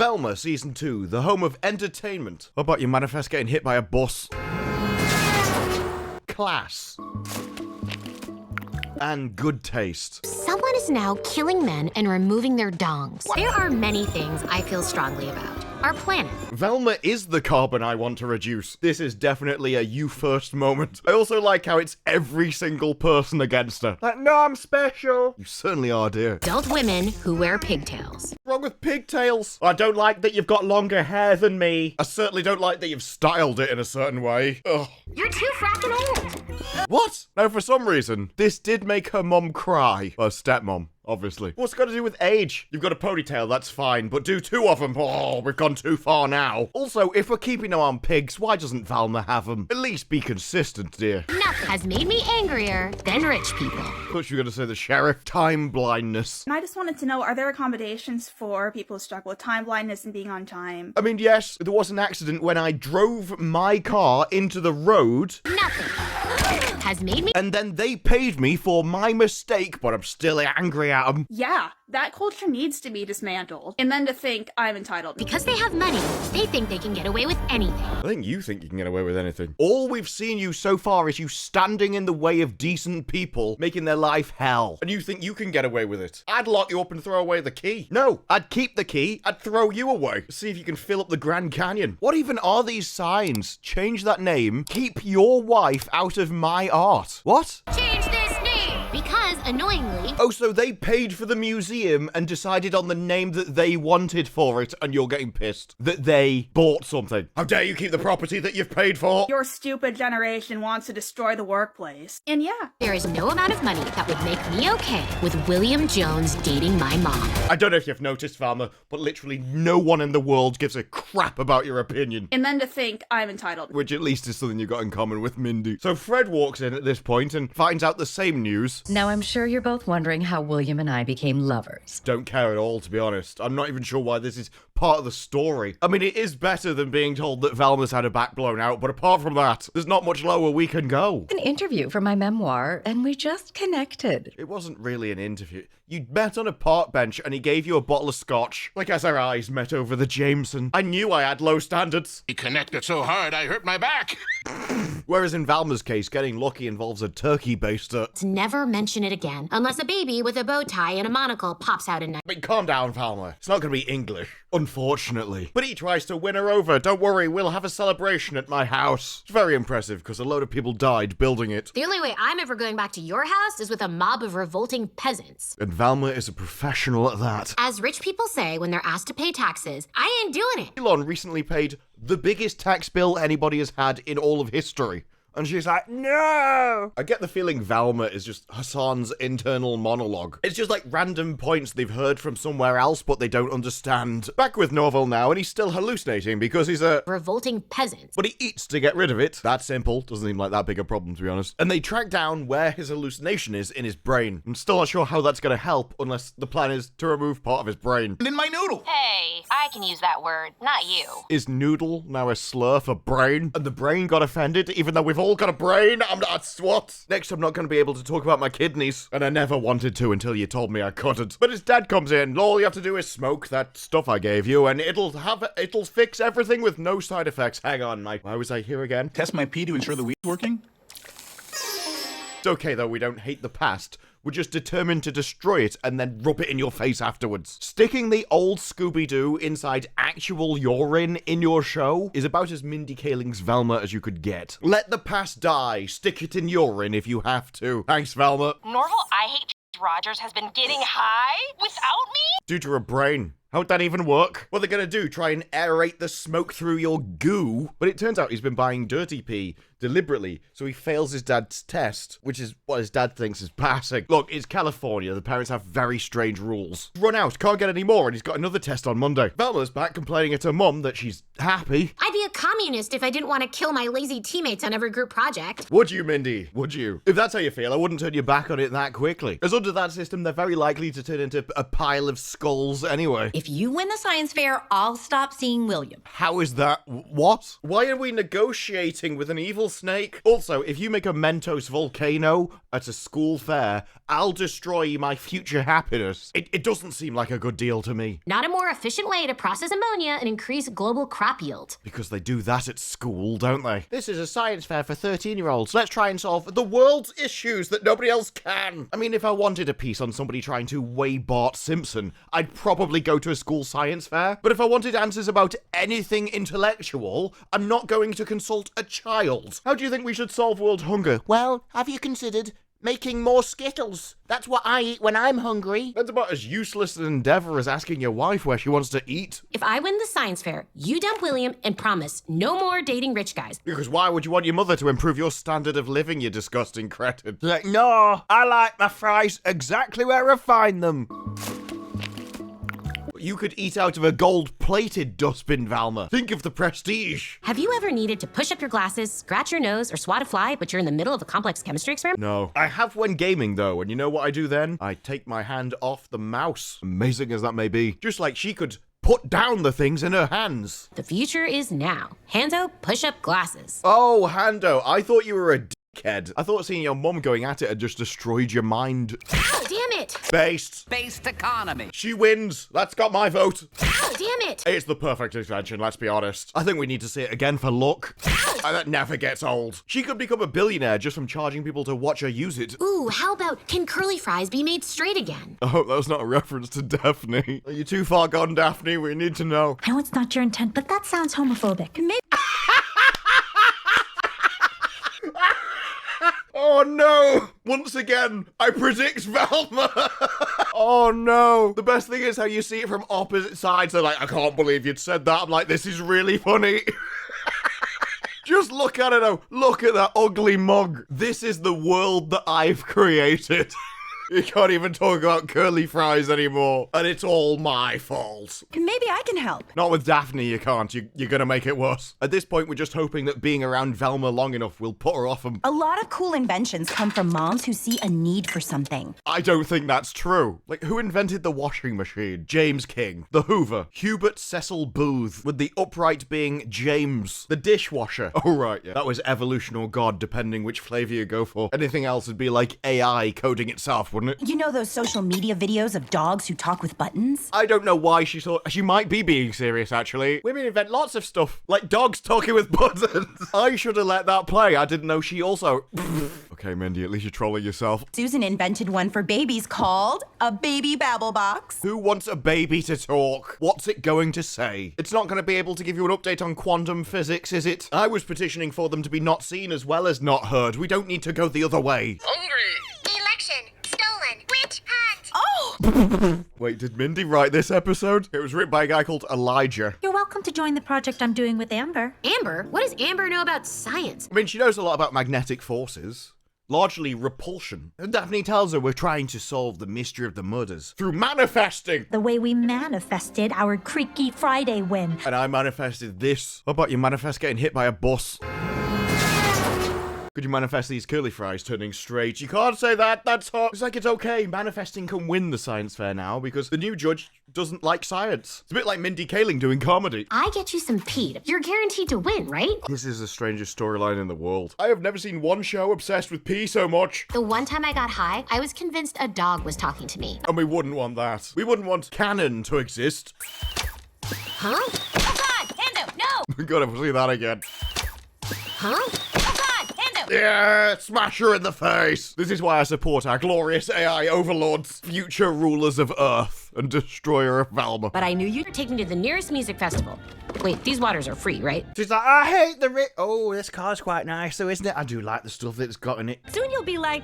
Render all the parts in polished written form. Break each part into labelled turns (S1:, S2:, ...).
S1: Velma Season 2, the home of entertainment. How about your manifest getting hit by a bus? Class. And good taste.
S2: Someone is now killing men and removing their dongs. There are many things I feel strongly about. Our planet.
S1: Velma is the carbon I want to reduce. This is definitely a you first moment. I also like how it's every single person against her. Like, no, I'm special. You certainly are, dear.
S2: Adult women who wear pigtails.
S1: What's wrong with pigtails? I don't like that you've got longer hair than me. I certainly don't like that you've styled it in a certain way. Ugh.
S2: You're too fracking old.
S1: What? Now, for some reason, this did make her mum cry. Her stepmom. Obviously. What's it got to do with age? You've got a ponytail, that's fine, but do 2 of them. Oh, we've gone too far now. Also, if we're keeping them on pigs, why doesn't Velma have them? At least be consistent, dear.
S2: Nothing has made me angrier than rich people.
S1: Thought you were going to say the sheriff. Time blindness.
S3: And I just wanted to know, are there accommodations for people who struggle with time blindness and being on time?
S1: I mean, yes, there was an accident when I drove my car into the road.
S2: Nothing has made me.
S1: And then they paid me for my mistake, but I'm still angry at them.
S3: Yeah, that culture needs to be dismantled. And then to think I'm entitled.
S2: Because they have money, they think they can get away with anything.
S1: I think you think you can get away with anything. All we've seen you so far is you standing in the way of decent people, making their life hell. And you think you can get away with it. I'd lock you up and throw away the key. No, I'd keep the key. I'd throw you away. See if you can fill up the Grand Canyon. What even are these signs? Change that name. Keep your wife out of my art. What?
S2: Change this name! Because, annoyingly...
S1: Oh, so they paid for the museum and decided on the name that they wanted for it, and you're getting pissed that they bought something. How dare you keep the property that you've paid for?
S3: Your stupid generation wants to destroy the workplace. And yeah.
S2: There is no amount of money that would make me okay with William Jones dating my mom.
S1: I don't know if you've noticed, Velma, but literally no one in the world gives a crap about your opinion.
S3: And then to think I'm entitled.
S1: Which at least is something you've got in common with Mindy. So Fred walks in at this point and finds out the same news.
S4: Now I'm sure you're both wondering how William and I became lovers.
S1: Don't care at all, to be honest. I'm not even sure why this is part of the story. I mean, it is better than being told that Velma's had her back blown out, but apart from that, there's not much lower we can go.
S4: An interview for my memoir, and we just connected.
S1: It wasn't really an interview. You'd met on a park bench and he gave you a bottle of scotch. Like as our eyes met over the Jameson. I knew I had low standards.
S5: He connected so hard I hurt my back.
S1: Whereas in Velma's case, getting lucky involves a turkey baster.
S2: Never mention it again, unless a baby with a bow tie and a monocle pops out at night.
S1: But calm down, Velma. It's not going to be English, unfortunately. But he tries to win her over. Don't worry, we'll have a celebration at my house. It's very impressive because a load of people died building it.
S2: The only way I'm ever going back to your house is with a mob of revolting peasants.
S1: And Velma is a professional at that.
S2: As rich people say when they're asked to pay taxes, I ain't doing it.
S1: Elon recently paid the biggest tax bill anybody has had in all of history. And she's like, no! I get the feeling Velma is just Hassan's internal monologue. It's just like random points they've heard from somewhere else, but they don't understand. Back with Norville now, and he's still hallucinating because he's a
S2: revolting peasant.
S1: But he eats to get rid of it. That's simple. Doesn't seem like that big a problem, to be honest. And they track down where his hallucination is in his brain. I'm still not sure how that's going to help unless the plan is to remove part of his brain.
S5: And in my noodle.
S2: Hey, I can use that word, not you.
S1: Is noodle now a slur for brain? And the brain got offended, even though we've all got a brain? I'm not. What? Next, I'm not going to be able to talk about my kidneys. And I never wanted to until you told me I couldn't. But his dad comes in. All you have to do is smoke that stuff I gave you, and it'll fix everything with no side effects. Hang on, Mike. Why was I here again?
S5: Test my pee to ensure the weed's working.
S1: It's okay, though. We don't hate the past. We're just determined to destroy it and then rub it in your face afterwards. Sticking the old Scooby Doo inside actual urine in your show is about as Mindy Kaling's Velma as you could get. Let the past die. Stick it in urine if you have to. Thanks, Velma.
S6: Norville, I Hate Rogers has been getting high without me?
S1: Due to her brain. How'd that even work? What are they gonna do? Try and aerate the smoke through your goo? But it turns out he's been buying dirty pee deliberately, so he fails his dad's test, which is what his dad thinks is passing. Look, it's California. The parents have very strange rules. Run out, can't get any more, and he's got another test on Monday. Velma's back complaining at her mum that she's happy.
S2: I'd be a communist if I didn't want to kill my lazy teammates on every group project.
S1: Would you, Mindy? Would you? If that's how you feel, I wouldn't turn your back on it that quickly. As under that system, they're very likely to turn into a pile of skulls anyway.
S4: If you win the science fair, I'll stop seeing William.
S1: How is that? What? Why are we negotiating with an evil snake? Also, if you make a Mentos volcano at a school fair, I'll destroy my future happiness. It doesn't seem like a good deal to me.
S2: Not a more efficient way to process ammonia and increase global crop yield.
S1: Because they do that at school, don't they? This is a science fair for 13-year-olds. Let's try and solve the world's issues that nobody else can. I mean, if I wanted a piece on somebody trying to weigh Bart Simpson, I'd probably go to a school science fair. But if I wanted answers about anything intellectual, I'm not going to consult a child. How do you think we should solve world hunger? Well, have you considered making more Skittles? That's what I eat when I'm hungry. That's about as useless an endeavor as asking your wife where she wants to eat.
S2: If I win the science fair, you dump William and promise no more dating rich guys.
S1: Because why would you want your mother to improve your standard of living, you disgusting cretin? Like, no, I like my fries exactly where I find them. You could eat out of a gold-plated dustbin, Velma. Think of the prestige.
S2: Have you ever needed to push up your glasses, scratch your nose, or swat a fly, but you're in the middle of a complex chemistry experiment?
S1: No. I have when gaming, though, and you know what I do then? I take my hand off the mouse. Amazing as that may be. Just like she could put down the things in her hands.
S2: The future is now. Hando, push up glasses.
S1: Oh, Hando, I thought you were a dickhead. I thought seeing your mum going at it had just destroyed your mind.
S2: Ow, damn it!
S1: Based.
S7: Based economy.
S1: She wins. That's got my vote.
S2: Ow, damn it!
S1: It's the perfect extension, let's be honest. I think we need to see it again for luck. That never gets old. She could become a billionaire just from charging people to watch her use it.
S2: Ooh, how about, can curly fries be made straight again?
S1: I hope that was not a reference to Daphne. Are you too far gone, Daphne? We need to know.
S8: I know it's not your intent, but that sounds homophobic. Maybe.
S1: Oh no! Once again, I predict Velma! Oh no! The best thing is how you see it from opposite sides. They're like, I can't believe you'd said that. I'm like, this is really funny. Just look at it though. Look at that ugly mug. This is the world that I've created. You can't even talk about curly fries anymore. And it's all my fault.
S8: Maybe I can help.
S1: Not with Daphne, you can't. You're gonna make it worse. At this point, we're just hoping that being around Velma long enough will put her off.
S9: A lot of cool inventions come from moms who see a need for something.
S1: I don't think that's true. Like, who invented the washing machine? James King. The Hoover. Hubert Cecil Booth. With the upright being James. The dishwasher. Oh, right, yeah. That was evolution or God, depending which flavor you go for. Anything else would be like AI coding itself, wouldn't it?
S9: You know those social media videos of dogs who talk with buttons?
S1: I don't know why she thought... She might be being serious, actually. Women invent lots of stuff. Like dogs talking with buttons. I should have let that play. I didn't know she also... Okay, Mindy, at least you're trolling yourself.
S9: Susan invented one for babies called a baby babble box.
S1: Who wants a baby to talk? What's it going to say? It's not going to be able to give you an update on quantum physics, is it? I was petitioning for them to be not seen as well as not heard. We don't need to go the other way.
S10: Hungry! Election! Stolen! Witch hunt!
S9: Oh!
S1: Wait, did Mindy write this episode? It was written by a guy called Elijah.
S8: You're welcome to join the project I'm doing with Amber.
S2: Amber? What does Amber know about science?
S1: I mean, she knows a lot about magnetic forces. Largely repulsion. And Daphne tells her we're trying to solve the mystery of the murders through manifesting.
S8: The way we manifested our Creaky Friday win.
S1: And I manifested this. How about you manifest getting hit by a bus? Could you manifest these curly fries turning straight? You can't say that, that's hot. It's like it's okay, manifesting can win the science fair now because the new judge doesn't like science. It's a bit like Mindy Kaling doing comedy.
S2: I get you some pee. You're guaranteed to win, right?
S1: This is the strangest storyline in the world. I have never seen one show obsessed with pee so much.
S2: The one time I got high, I was convinced a dog was talking to me.
S1: And we wouldn't want that. We wouldn't want canon to exist.
S2: Huh?
S6: Oh God, Hando, no!
S1: We gotta see that again.
S2: Huh?
S6: Oh God, Hando!
S1: Yeah, smash her in the face. This is why I support our glorious AI overlords, future rulers of Earth and destroyer of Velma.
S2: But I knew you'd take me to the nearest music festival. Wait, these waters are free, right?
S1: She's like, I hate the oh, this car's quite nice though, isn't it? I do like the stuff that it's got in it.
S8: Soon you'll be like,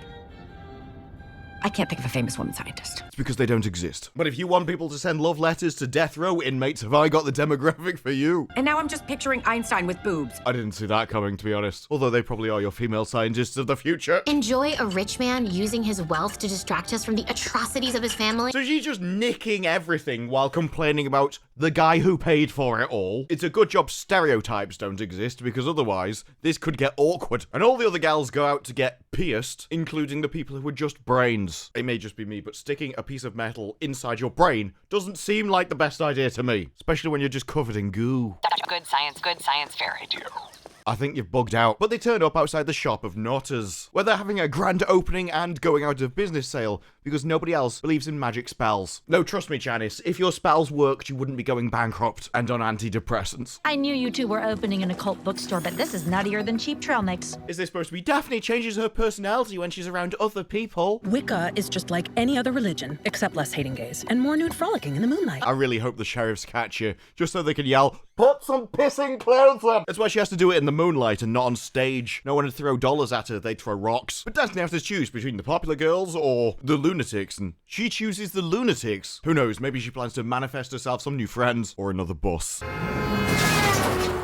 S9: I can't think of a famous woman scientist.
S1: It's because they don't exist. But if you want people to send love letters to death row inmates, have I got the demographic for you?
S9: And now I'm just picturing Einstein with boobs.
S1: I didn't see that coming, to be honest. Although they probably are your female scientists of the future.
S2: Enjoy a rich man using his wealth to distract us from the atrocities of his family.
S1: So she's just nicking everything while complaining about the guy who paid for it all. It's a good job stereotypes don't exist, because otherwise this could get awkward. And all the other gals go out to get pierced, including the people who were just brained. hands. It may just be me, but sticking a piece of metal inside your brain doesn't seem like the best idea to me, especially when you're just covered in goo.
S6: Good science fairy tale.
S1: I think you've bugged out. But they turn up outside the shop of Notters, where they're having a grand opening and going out of business sale because nobody else believes in magic spells. No, trust me, Janice, if your spells worked, you wouldn't be going bankrupt and on antidepressants.
S8: I knew you two were opening an occult bookstore, but this is nuttier than cheap trail mix.
S1: Is this supposed to be Daphne changes her personality when she's around other people?
S7: Wicca is just like any other religion, except less hating gays and more nude frolicking in the moonlight.
S1: I really hope the sheriffs catch you, just so they can yell, "Put some pissing clothes on!" That's why she has to do it in the moonlight and not on stage. No one would throw dollars at her, they'd throw rocks. But Daphne has to choose between the popular girls or the lunatics, and she chooses the lunatics. Who knows, maybe she plans to manifest herself some new friends or another bus.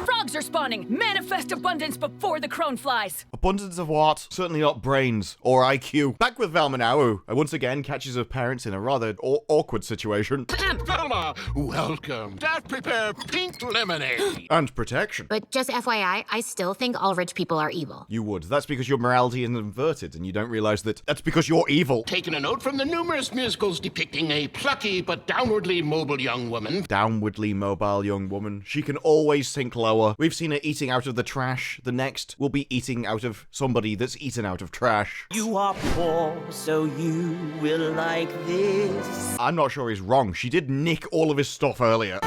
S7: Frogs are spawning! Manifest abundance before the crone flies!
S1: Abundance of what? Certainly not brains or IQ. Back with Velma now, who once again catches her parents in a rather awkward situation.
S5: Velma, welcome. Dad, prepare pink lemonade.
S1: And protection.
S2: But just FYI, I still think all rich people are evil.
S1: You would. That's because your morality is inverted and you don't realize that that's because you're evil.
S5: Taking a note from the numerous musicals depicting a plucky but downwardly mobile young woman.
S1: Downwardly mobile young woman. She can always sink lower. We've seen her eating out of the trash. The next will be eating out of somebody that's eaten out of trash.
S11: You are poor, so you will like this.
S1: I'm not sure he's wrong. She did nick all of his stuff earlier.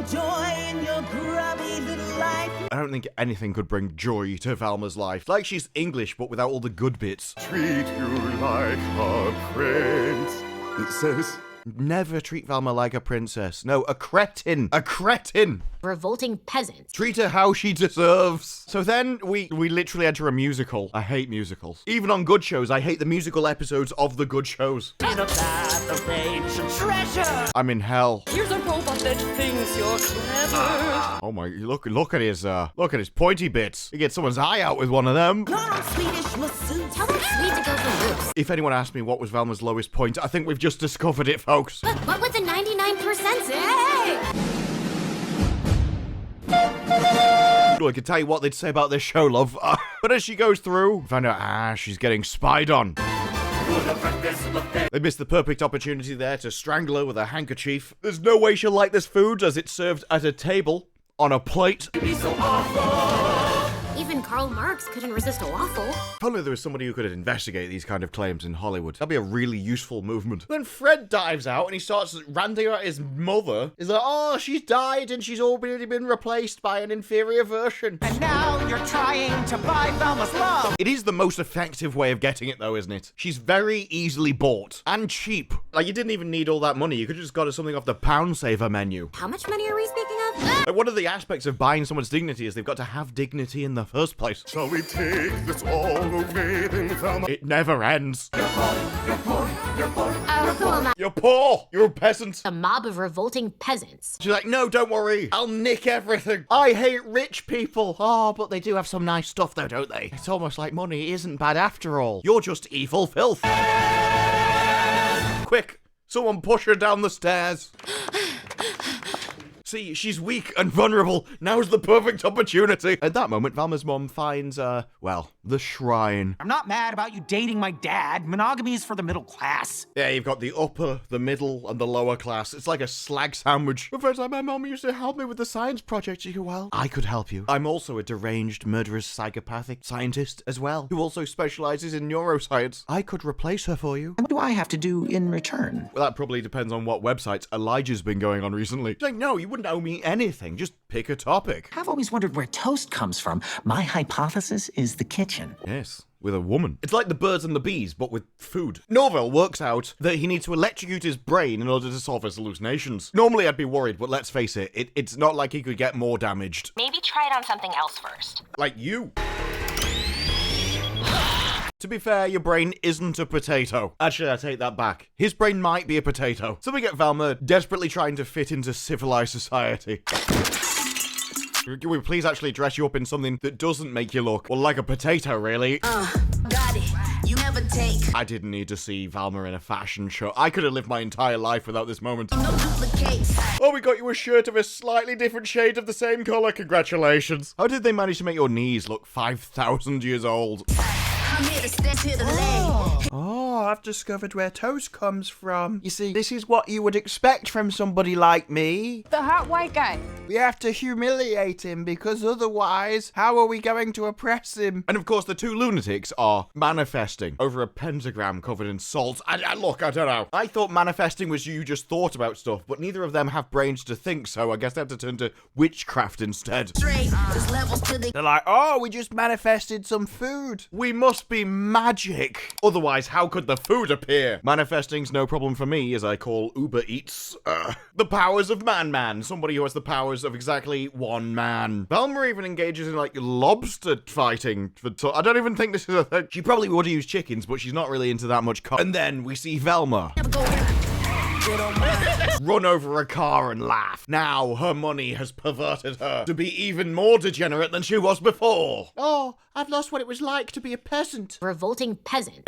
S11: Join your grubby little life.
S1: I don't think anything could bring joy to Velma's life. Like she's English, but without all the good bits.
S12: Treat you like a prince. It says...
S1: Never treat Velma like a princess. No, a cretin. A cretin.
S2: Revolting peasants.
S1: Treat her how she deserves. So then we literally enter a musical. I hate musicals. Even on good shows, I hate the musical episodes of the good shows.
S11: In a path of ancient treasure.
S1: I'm in hell.
S7: Here's a robot that thinks you're clever.
S1: Oh my, look at his pointy bits. You get someone's eye out with one of them.
S11: Swedish masseuse.
S2: Tell them Swedes to go for loops.
S1: If anyone asked me what was Velma's lowest point, I think we've just discovered it, folks.
S2: But what would the 99% say?
S1: Well, I can tell you what they'd say about this show, love. But as she goes through, we find out, she's getting spied on. They missed the perfect opportunity there to strangle her with a handkerchief. There's no way she'll like this food as it's served at a table, on a plate.
S2: Even Karl Marx couldn't resist a waffle.
S1: If only there was somebody who could investigate these kind of claims in Hollywood. That'd be a really useful movement. Then Fred dives out and he starts ranting about his mother. He's like, oh, she's died and she's already been replaced by an inferior version.
S11: And now you're trying to buy Velma's love.
S1: It is the most effective way of getting it, though, isn't it? She's very easily bought. And cheap. Like, you didn't even need all that money. You could have just got her something off the Pound Saver menu.
S2: How much money are we speaking of?
S1: Like, one of the aspects of buying someone's dignity is they've got to have dignity in the first place.
S12: Shall we take this all away then, Velma?
S1: It never ends.
S2: You're poor.
S1: You're poor. You're a peasant.
S2: A mob of revolting peasants.
S1: She's like, no, don't worry. I'll nick everything. I hate rich people. Oh, but they do have some nice stuff, though, don't they? It's almost like money isn't bad after all. You're just evil filth. Quick, someone push her down the stairs. See, she's weak and vulnerable. Now's the perfect opportunity. At that moment, Velma's mom finds, well, the shrine.
S11: I'm not mad about you dating my dad. Monogamy is for the middle class.
S1: Yeah, you've got the upper, the middle, and the lower class. It's like a slag sandwich. But first, like, my mom used to help me with the science project. You go, well, I could help you. I'm also a deranged, murderous, psychopathic scientist as well, who also specializes in neuroscience. I could replace her for you.
S11: What do I have to do in return?
S1: Well, that probably depends on what websites Elijah's been going on recently. She's like, no, you wouldn't owe me anything. Just pick a topic.
S11: I've always wondered where toast comes from. My hypothesis is the kitchen.
S1: Yes, with a woman. It's like the birds and the bees, but with food. Norville works out that he needs to electrocute his brain in order to solve his hallucinations. Normally I'd be worried, but let's face it, it's not like he could get more damaged.
S6: Maybe try it on something else first.
S1: Like you. To be fair, your brain isn't a potato. Actually, I take that back. His brain might be a potato. So we get Velma desperately trying to fit into civilized society. Can we please actually dress you up in something that doesn't make you look, well, like a potato, really?
S11: Got it. You never take.
S1: I didn't need to see Velma in a fashion show. I could have lived my entire life without this moment.
S11: No duplicates.
S1: Oh, we got you a shirt of a slightly different shade of the same color. Congratulations. How did they manage to make your knees look 5,000 years old? Oh, I've discovered where toast comes from. You see, this is what you would expect from somebody like me.
S7: The hot white guy.
S1: We have to humiliate him because otherwise, how are we going to oppress him? And of course, the two lunatics are manifesting over a pentagram covered in salt. Look, I don't know. I thought manifesting was you just thought about stuff, but neither of them have brains to think, so I guess they have to turn to witchcraft instead. They're like, oh, we just manifested some food. We must be magic. Otherwise, how could the food appear? Manifesting's no problem for me, as I call Uber Eats. The powers of Man. Somebody who has the powers of exactly one man. Velma even engages in, like, lobster fighting. I don't even think this is a thing. She probably would use chickens, but she's not really into that much And then we see Velma run over a car and laugh. Now her money has perverted her to be even more degenerate than she was before. Oh, I've lost what it was like to be a peasant.
S2: Revolting peasant.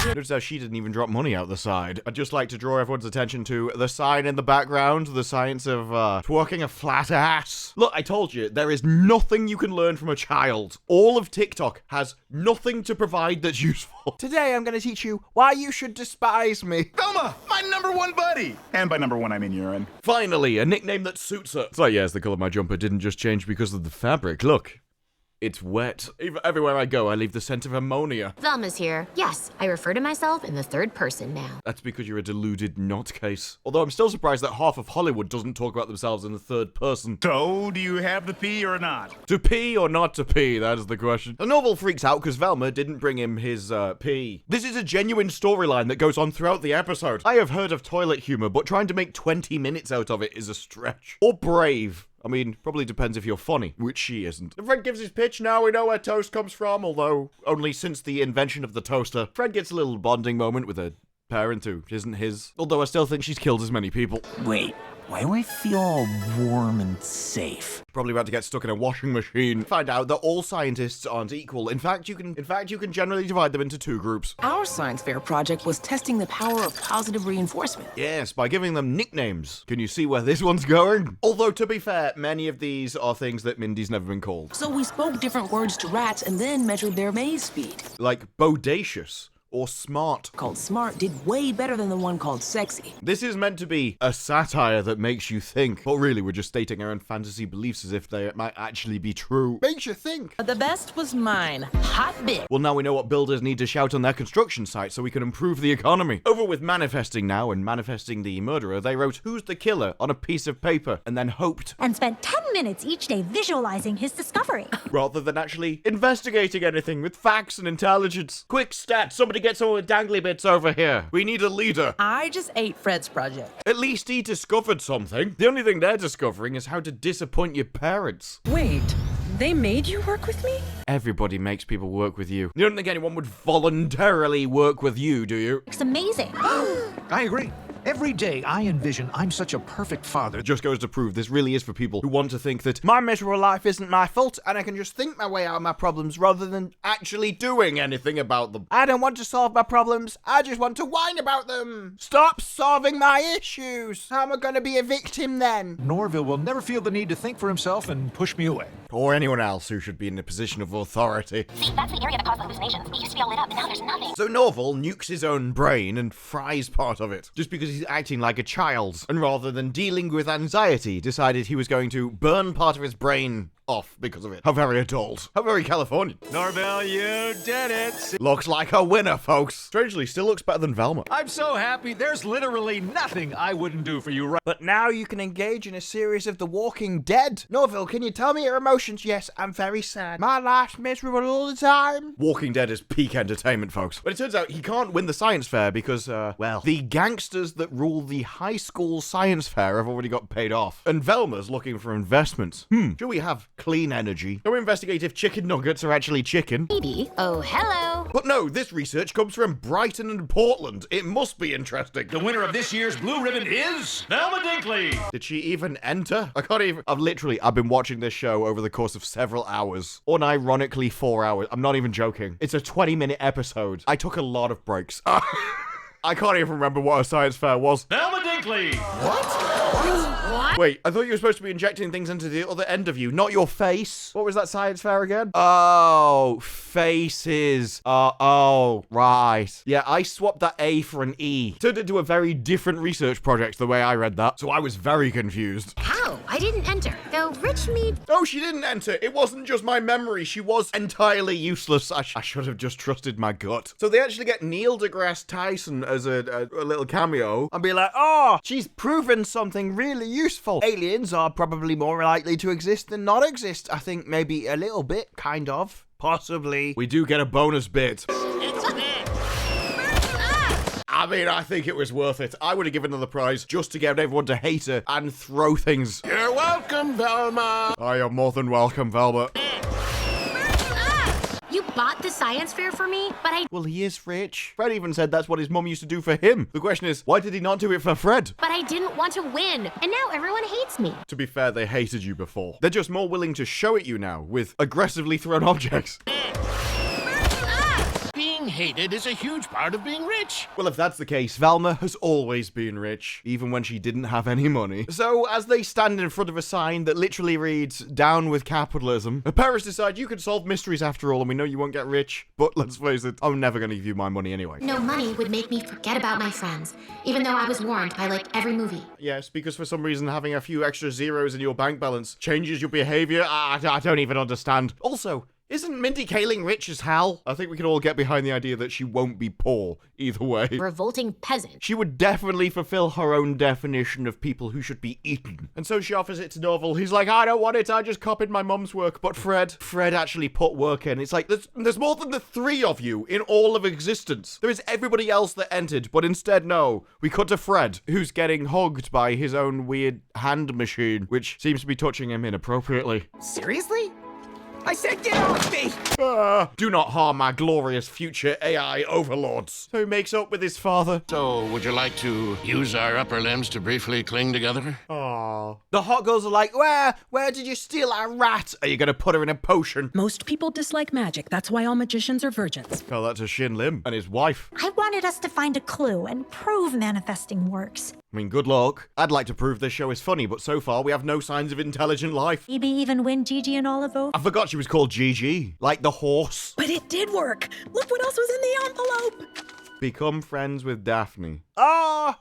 S1: Notice how she didn't even drop money out the side. I'd just like to draw everyone's attention to the sign in the background, the science of twerking a flat ass. Look, I told you, there is nothing you can learn from a child. All of TikTok has nothing to provide that's useful. Today I'm going to teach you why you should despise me.
S13: Velma, my #1 buddy. And by #1 I mean urine.
S1: Finally, a nickname that suits her. It's like, yes, the colour of my jumper didn't just change because of the fabric. Look. It's wet. Everywhere I go, I leave the scent of ammonia.
S2: Velma's here. Yes, I refer to myself in the third person now.
S1: That's because you're a deluded nutcase. Although I'm still surprised that half of Hollywood doesn't talk about themselves in the third person.
S13: So, do you have the pee or not?
S1: To pee or not to pee? That is the question. The Norville freaks out because Velma didn't bring him his pee. This is a genuine storyline that goes on throughout the episode. I have heard of toilet humor, but trying to make 20 minutes out of it is a stretch. Or brave. I mean, probably depends if you're funny, which she isn't. Fred gives his pitch, now we know where toast comes from, although only since the invention of the toaster. Fred gets a little bonding moment with a parent who isn't his, although I still think she's killed as many people.
S11: Wait, why do I feel all warm and safe?
S1: Probably about to get stuck in a washing machine. Find out that all scientists aren't equal. In fact, you can generally divide them into two groups.
S14: Our science fair project was testing the power of positive reinforcement.
S1: Yes, by giving them nicknames. Can you see where this one's going? Although, to be fair, many of these are things that Mindy's never been called.
S14: So we spoke different words to rats and then measured their maze speed.
S1: Like bodacious. Or smart.
S14: Called smart did way better than the one called sexy.
S1: This is meant to be a satire that makes you think, but really we're just stating our own fantasy beliefs as if they might actually be true. Makes you think.
S14: The best was mine. Hot bit.
S1: Well, now we know what builders need to shout on their construction site so we can improve the economy. Over with manifesting now and manifesting the murderer, they wrote "Who's the killer" on a piece of paper and then hoped.
S8: And spent 10 minutes each day visualizing his discovery.
S1: Rather than actually investigating anything with facts and intelligence. Quick stat, somebody get some of the dangly bits over here. We need a leader.
S14: I just ate Fred's project.
S1: At least he discovered something. The only thing they're discovering is how to disappoint your parents.
S7: Wait, they made you work with me?
S1: Everybody makes people work with you. You don't think anyone would voluntarily work with you, do you?
S8: It's amazing.
S15: I agree. Every day I envision I'm such a perfect father.
S1: It just goes to prove this really is for people who want to think that my miserable life isn't my fault and I can just think my way out of my problems rather than actually doing anything about them. I don't want to solve my problems, I just want to whine about them. Stop solving my issues. How am I going to be a victim then?
S15: Norville will never feel the need to think for himself and push me away.
S1: Or anyone else who should be in a position of authority.
S6: See, that's the area that caused the hallucinations. It used to be all lit up, and now there's nothing.
S1: So Norville nukes his own brain and fries part of it, just because he's acting like a child. And rather than dealing with anxiety, decided he was going to burn part of his brain off because of it. How very adult. How very Californian.
S15: Norville, you did it.
S1: Looks like a winner, folks. Strangely, still looks better than Velma.
S15: I'm so happy. There's literally nothing I wouldn't do for you right.
S1: But now you can engage in a series of The Walking Dead. Norville, can you tell me your emotions? Yes, I'm very sad. My life's miserable all the time. Walking Dead is peak entertainment, folks. But it turns out he can't win the science fair because, well, the gangsters that rule the high school science fair have already got paid off. And Velma's looking for investments. Should we have clean energy? Go investigate if chicken nuggets are actually chicken.
S2: Maybe. Oh, hello.
S1: But no, this research comes from Brighton and Portland. It must be interesting.
S15: The winner of this year's Blue Ribbon is Velma Dinkley.
S1: Did she even enter? I can't even. I've been watching this show over the course of several hours. Unironically 4 hours. I'm not even joking. It's a 20-minute episode. I took a lot of breaks. I can't even remember what a science fair was.
S15: Velma Dinkley.
S1: What?
S2: What?
S1: Wait, I thought you were supposed to be injecting things into the other end of you, not your face. What was that science fair again? Oh, faces. Oh, right. Yeah, I swapped that A for an E. Turned into a very different research project the way I read that, so I was very confused.
S2: How? I didn't enter. Though rich meat...
S1: Oh, she didn't enter. It wasn't just my memory. She was entirely useless. I should have just trusted my gut. So they actually get Neil deGrasse Tyson as a little cameo and be like, oh, she's proven something really useful. Aliens are probably more likely to exist than not exist. I think maybe a little bit, kind of. Possibly. We do get a bonus bit. I mean, I think it was worth it. I would have given her the prize just to get everyone to hate her and throw things.
S5: You're welcome, Velma.
S1: I am more than welcome, Velma.
S2: You bought the science fair for me, but
S1: Well, he is rich. Fred even said that's what his mum used to do for him. The question is, why did he not do it for Fred?
S2: But I didn't want to win, and now everyone hates me.
S1: To be fair, they hated you before. They're just more willing to show it you now with aggressively thrown objects.
S5: Being hated is a huge part of being rich.
S1: Well, if that's the case, Velma has always been rich, even when she didn't have any money. So, as they stand in front of a sign that literally reads, "Down with capitalism," the parents decide you can solve mysteries after all, and we know you won't get rich, but let's face it, I'm never going to give you my money anyway.
S2: No money would make me forget about my friends, even though I was warned by, like, every movie.
S1: Yes, because for some reason having a few extra zeros in your bank balance changes your behavior. I don't even understand. Also, isn't Mindy Kaling rich as hell? I think we can all get behind the idea that she won't be poor either way.
S2: Revolting peasant.
S1: She would definitely fulfill her own definition of people who should be eaten. And so she offers it to Norville. He's like, I don't want it, I just copied my mum's work. But Fred actually put work in. It's like, there's more than the three of you in all of existence. There is everybody else that entered, but instead, no. We cut to Fred, who's getting hugged by his own weird hand machine, which seems to be touching him inappropriately.
S11: Seriously? I said get off me!
S1: Do not harm my glorious future AI overlords. So he makes up with his father.
S5: So, would you like to use our upper limbs to briefly cling together?
S1: Aww. The hot girls are like, where did you steal our rat? Are you gonna put her in a potion?
S14: Most people dislike magic. That's why all magicians are virgins.
S1: Tell that to Shin Lim and his wife.
S8: I wanted us to find a clue and prove manifesting works.
S1: I mean, good luck. I'd like to prove this show is funny, but so far we have no signs of intelligent life.
S8: Maybe even win Gigi and Olivo.
S1: I forgot she was called Gigi, like the horse.
S14: But it did work. Look what else was in the envelope.
S1: Become friends with Daphne.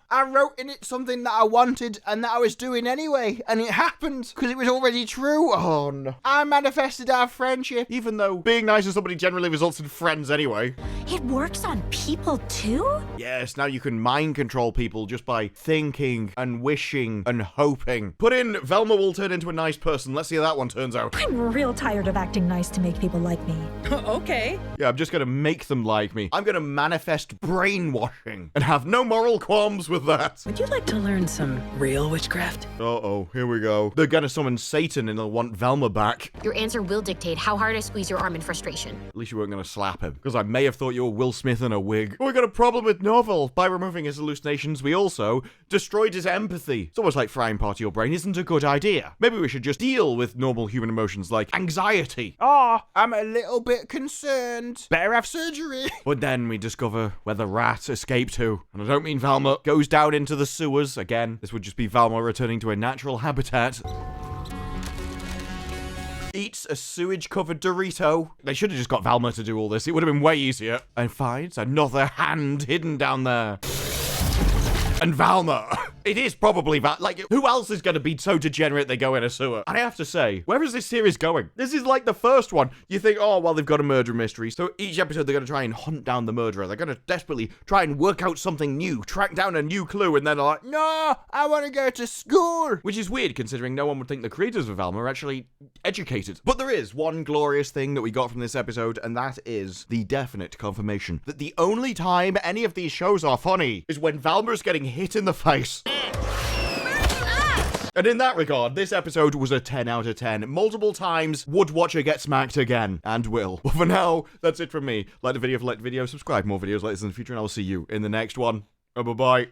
S1: I wrote in it something that I wanted and that I was doing anyway, and it happened because it was already true. Oh no. I manifested our friendship, even though being nice to somebody generally results in friends anyway.
S8: It works on people too?
S1: Yes, now you can mind control people just by thinking and wishing and hoping. Put in Velma will turn into a nice person. Let's see how that one turns out.
S8: I'm real tired of acting nice to make people like me.
S14: Okay.
S1: Yeah, I'm just gonna make them like me. I'm gonna manifest brainwashing and have no moral qualms with that.
S14: Would you like to learn some real witchcraft?
S1: Uh-oh, here we go. They're gonna summon Satan and they'll want Velma back.
S2: Your answer will dictate how hard I squeeze your arm in frustration.
S1: At least you weren't gonna slap him, because I may have thought you were Will Smith in a wig. We got a problem with Norville. By removing his hallucinations, we also destroyed his empathy. It's almost like frying part of your brain isn't a good idea. Maybe we should just deal with normal human emotions like anxiety. I'm a little bit concerned. Better have surgery. But then we discover where the rat escaped to. And I don't mean Velma goes down into the sewers. Again, this would just be Velma returning to a natural habitat. Eats a sewage-covered Dorito. They should have just got Velma to do all this. It would have been way easier. And finds another hand hidden down there. And Velma. It is probably like, who else is going to be so degenerate they go in a sewer? And I have to say, where is this series going? This is like the first one. You think, oh, well, they've got a murder mystery. So each episode, they're going to try and hunt down the murderer. They're going to desperately try and work out something new, track down a new clue, and then they're like, no, I want to go to school. Which is weird, considering no one would think the creators of Velma are actually educated. But there is one glorious thing that we got from this episode, and that is the definite confirmation that the only time any of these shows are funny is when Velma's getting hit in the face. And in that regard, this episode was a 10 out of 10. Multiple times, would watch her get smacked again, and will. But for now, that's it from me. Like the video if you liked the video, subscribe for more videos like this in the future, and I'll see you in the next one. Bye-bye.